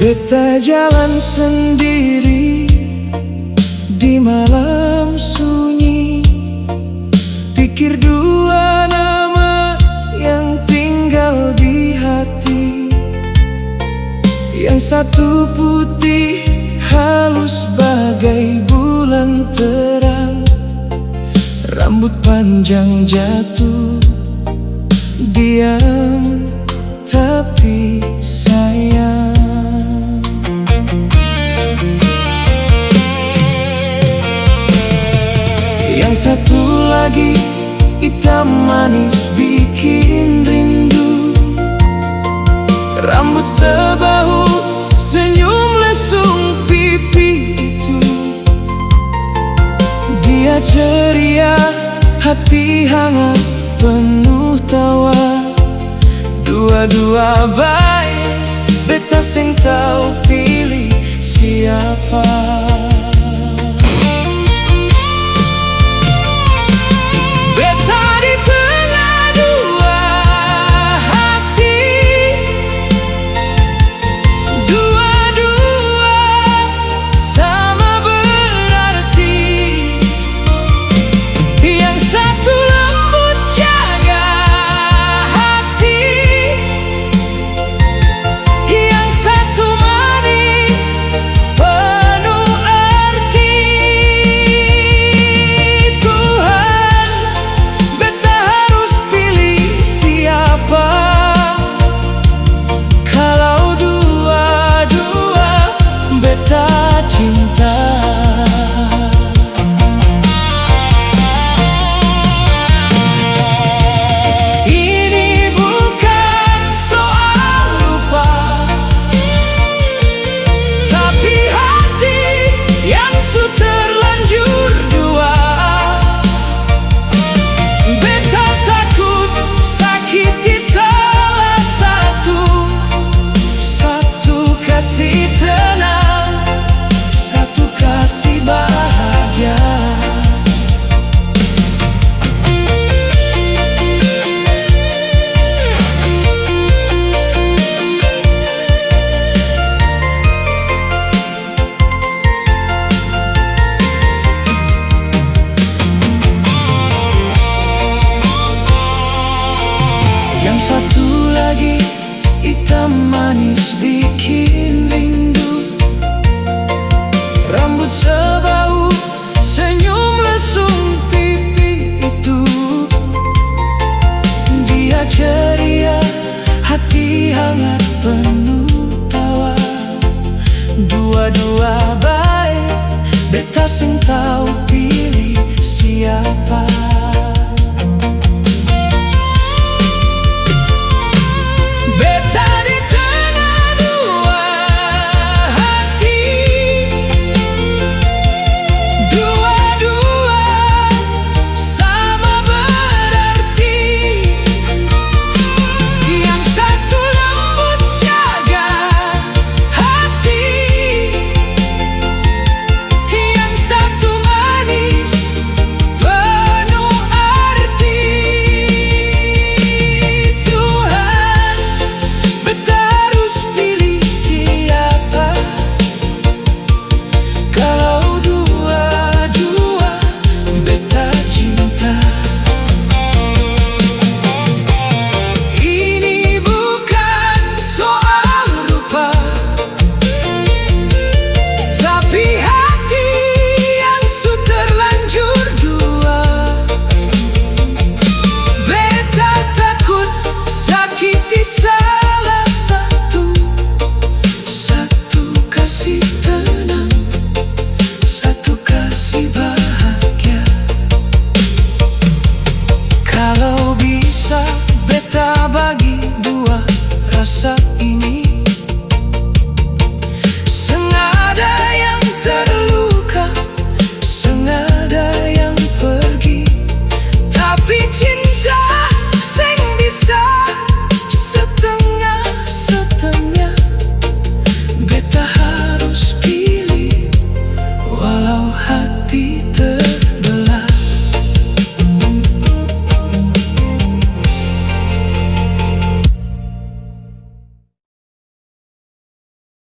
Beta jalan sendiri di malam sunyi, pikir dua nama yang tinggal di hati. Yang satu putih halus bagai bulan terang, rambut panjang jatuh, diam tapi sayang. Yang satu lagi hitam manis bikin rindu, rambut sebahu, senyum lesung pipi itu. Dia ceria, hati hangat, penuh tawa, dua-dua baik, beta seng tahu pilih siapa. Yang satu lagi hitam manis bikin rindu, rambut sebahu, senyum lesung pipi itu. Dia ceria, hati hangat, penuh tawa, dua-dua baik, beta seng